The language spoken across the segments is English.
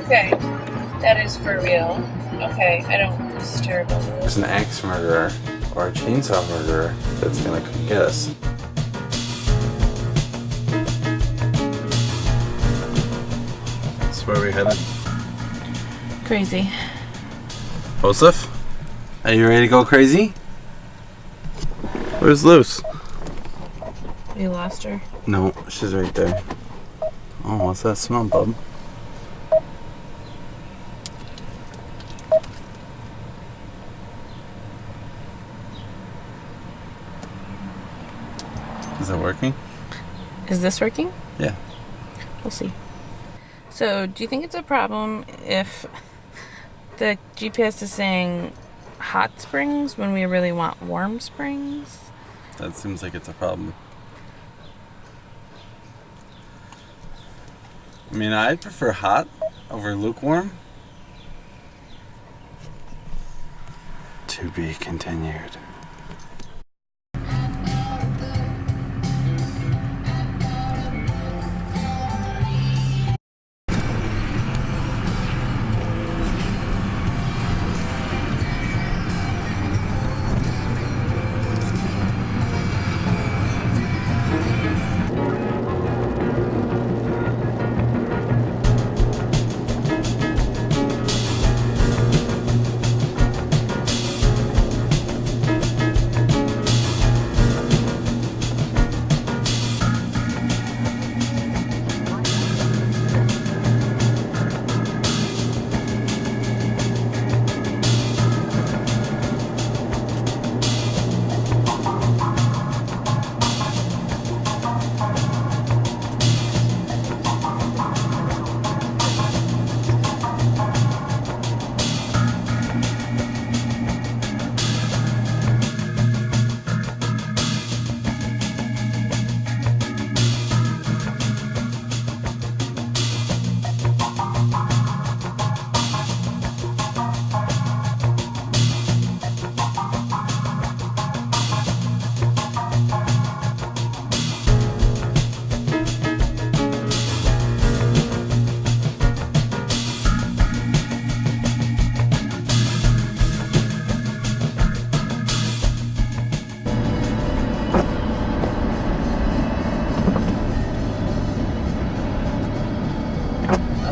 Okay, that is for real. Okay, I don't. This is terrible. There's an axe murderer or a chainsaw murderer that's gonna come get us. That's where we headed. Crazy. Joseph, are you ready to go crazy? Where's Luce? You lost her. No, she's right there. Oh, what's that smell, bub? Is it working? Is this working? Yeah. We'll see. So, do you think it's a problem if the GPS is saying hot springs when we really want warm springs? That seems like it's a problem. I mean, I'd prefer hot over lukewarm. To be continued.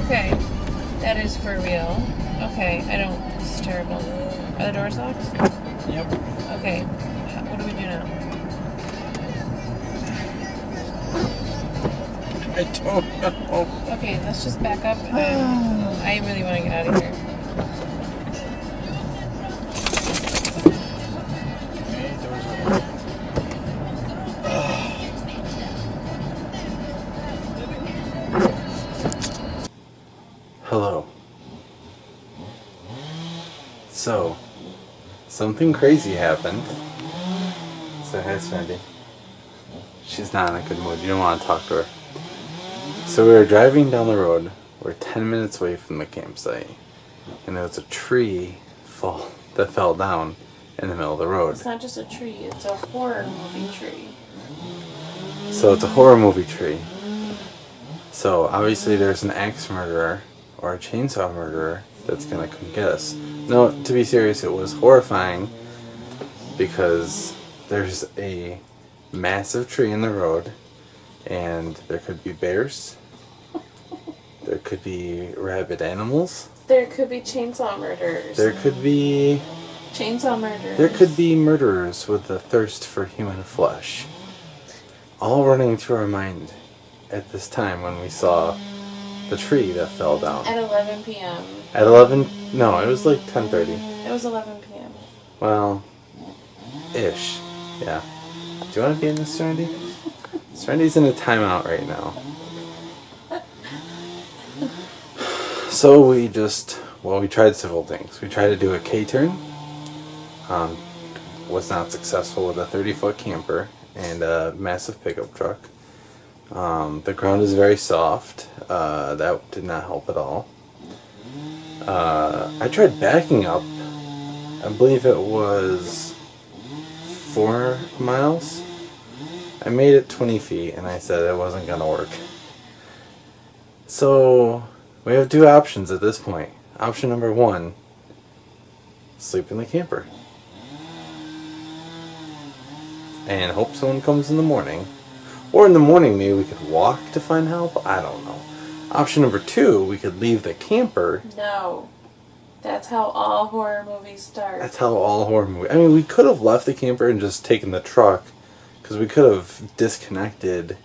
Okay, that is for real. Okay, I don't. This is terrible. Are the doors locked? Yep. Okay, what do we do now? I don't know. Okay, let's just back up. I really want to get out of here. Hello. So, something crazy happened. So, hey, Sandy. She's not in a good mood. You don't want to talk to her. So, we were driving down the road. We're 10 minutes away from the campsite. And there was a tree that fell down in the middle of the road. It's not just a tree, it's a horror movie tree. So, it's a horror movie tree. So, obviously, there's an axe murderer or a chainsaw murderer that's gonna come get us. No, to be serious, it was horrifying because there's a massive tree in the road and there could be bears, there could be rabid animals, There could be chainsaw murderers. there could be Chainsaw murderers. there could be murderers with a thirst for human flesh. All running through our mind at this time when we saw the tree that fell down. At 11 p.m. At 11? No, it was like 10:30. It was 11 p.m. Well, ish. Yeah. Do you want to be in this, Serenity? Serenity's in a timeout right now. So we tried several things. We tried to do a K-turn. Was not successful with a 30-foot camper and a massive pickup truck. The ground is very soft. That did not help at all. I tried backing up. I believe it was 4 miles. I made it 20 feet, and I said it wasn't going to work. So, we have two options at this point. Option number one, sleep in the camper. And hope someone comes in the morning. Or in the morning, maybe we could walk to find help. I don't know. Option number two, we could leave the camper. No. That's how all horror movies start. That's how all horror movies... I mean, we could have left the camper and just taken the truck. Because we could have disconnected.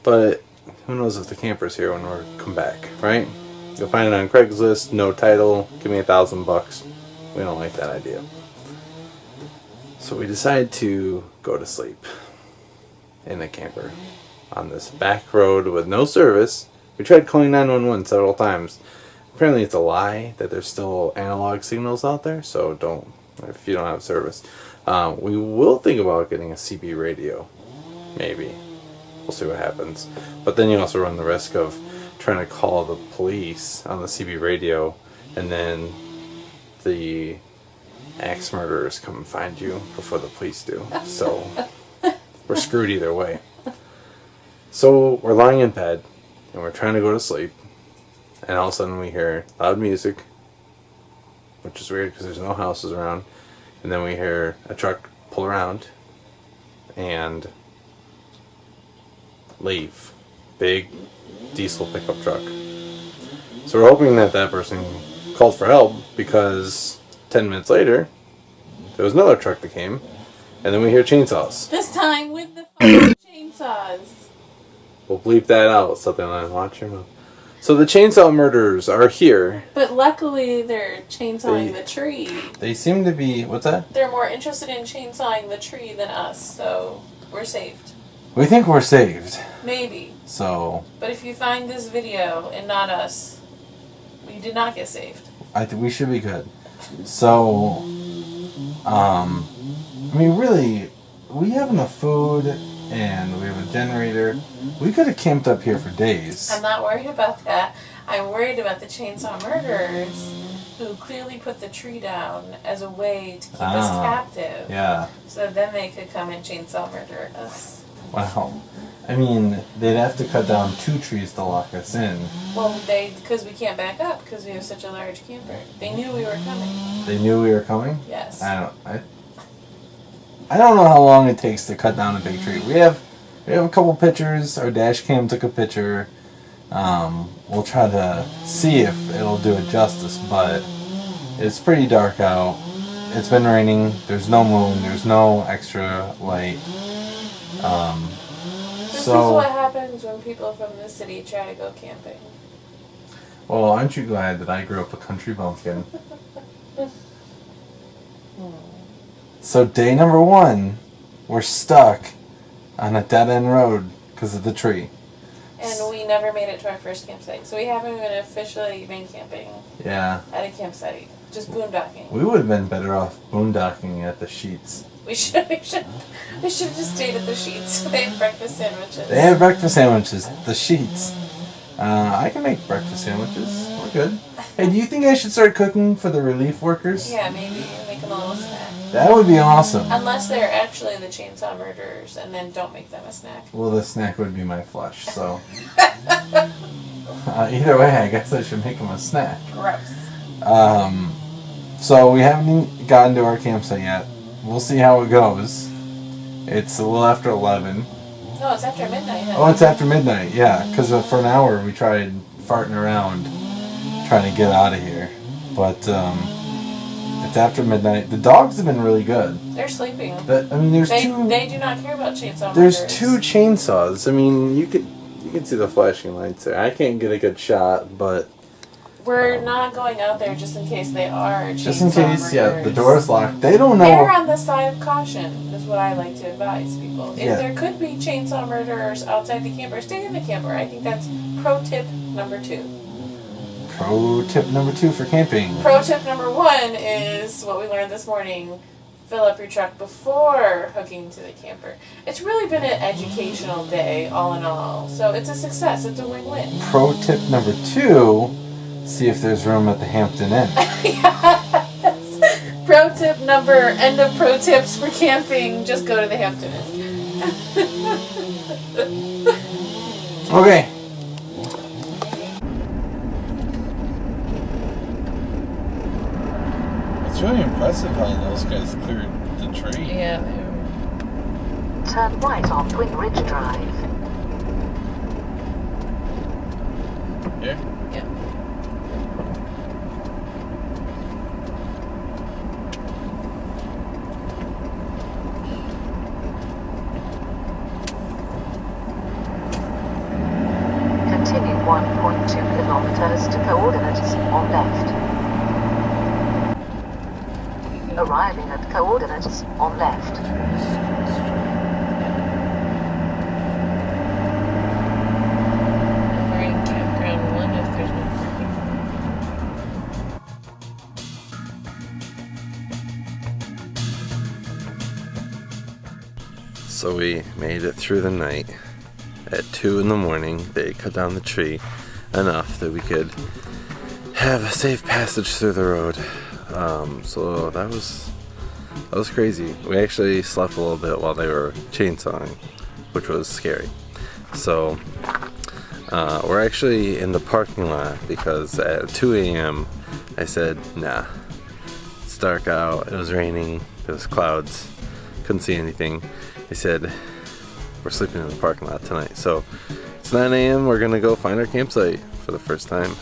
But who knows if the camper's here when we come back, right? You'll find it on Craigslist, no title, give me $1,000. We don't like that idea. So we decided to go to sleep in the camper on this back road with no service. We tried calling 911 several times. Apparently it's a lie that there's still analog signals out there, so don't, if you don't have service. We will think about getting a CB radio, maybe. We'll see what happens. But then you also run the risk of trying to call the police on the CB radio, and then the axe murderers come and find you before the police do. So we're screwed either way. So we're lying in bed, and we're trying to go to sleep, and all of a sudden we hear loud music, which is weird because there's no houses around, and then we hear a truck pull around and leave. Big diesel pickup truck. So we're hoping that that person called for help, because 10 minutes later there was another truck that came, and then we hear chainsaws. This time with the fucking chainsaws. We'll bleep that out, something like watch your mouth. So the chainsaw murderers are here. But luckily they're chainsawing the tree. They seem to be, what's that? They're more interested in chainsawing the tree than us, so we're saved. We think we're saved. Maybe. So. But if you find this video and not us, we did not get saved. I think we should be good. So, I mean, really, we have enough food and we have a generator. We could have camped up here for days. I'm not worried about that. I'm worried about the chainsaw murderers who clearly put the tree down as a way to keep us captive. Yeah. So then they could come and chainsaw murder us. Wow. I mean, they'd have to cut down 2 trees to lock us in. Well, because we can't back up because we have such a large camper. They knew we were coming. They knew we were coming? Yes. I don't know how long it takes to cut down a big tree. We have a couple pictures. Our dash cam took a picture. We'll try to see if it'll do it justice, but it's pretty dark out. It's been raining. There's no moon. There's no extra light. This is what happens when people from the city try to go camping. Well, aren't you glad that I grew up a country bumpkin? So day number 1, we're stuck on a dead-end road because of the tree. And we never made it to our first campsite. So we haven't even officially been camping at a campsite. Just boondocking. We would have been better off boondocking at the Sheets. We should have just stayed at the Sheets. They have breakfast sandwiches. They have breakfast sandwiches at the Sheets. I can make breakfast sandwiches. We're good. Hey, do you think I should start cooking for the relief workers? Yeah, maybe make them a little snack. That would be awesome. Unless they're actually the chainsaw murderers, and then don't make them a snack. Well, the snack would be my flesh, so. Either way, I guess I should make them a snack. Gross. So we haven't gotten to our campsite yet. We'll see how it goes. It's a little after 11. No, it's after midnight. Huh? Oh, it's after midnight, yeah. Because for an hour we tried farting around trying to get out of here. But it's after midnight. The dogs have been really good. They're sleeping. There's two... They do not care about chainsaw There's murderers. 2 chainsaws. I mean, you can see the flashing lights there. I can't get a good shot, but... We're not going out there just in case they are chainsaw just in case, murderers. yeah, the door's locked. They don't know. They're on the side of caution, is what I like to advise people. If Yeah. there could be chainsaw murderers outside the camper, stay in the camper. I think that's pro tip number 2. Pro tip number 2 for camping. Pro tip number 1 is what we learned this morning. Fill up your truck before hooking to the camper. It's really been an educational day, all in all. So it's a success. It's a win-win. Pro tip number 2, see if there's room at the Hampton Inn. Yes. Pro tip number, end of pro tips for camping, just go to the Hampton Inn. Okay. It's really impressive how those guys cleared the tree. Yeah. Turn right on Twin Ridge Drive. Yeah. Yeah. Continue 1.2 kilometers to coordinates on left. Arriving at coordinates on left. We're in campground 1 if there's no parking. So we made it through the night. At 2 in the morning, they cut down the tree enough that we could have a safe passage through the road. So that was crazy. We actually slept a little bit while they were chainsawing, which was scary. So we're actually in the parking lot because at 2 a.m. I said, nah, it's dark out, it was raining, there was clouds, couldn't see anything. I said, we're sleeping in the parking lot tonight. So it's 9 a.m. We're gonna go find our campsite for the first time.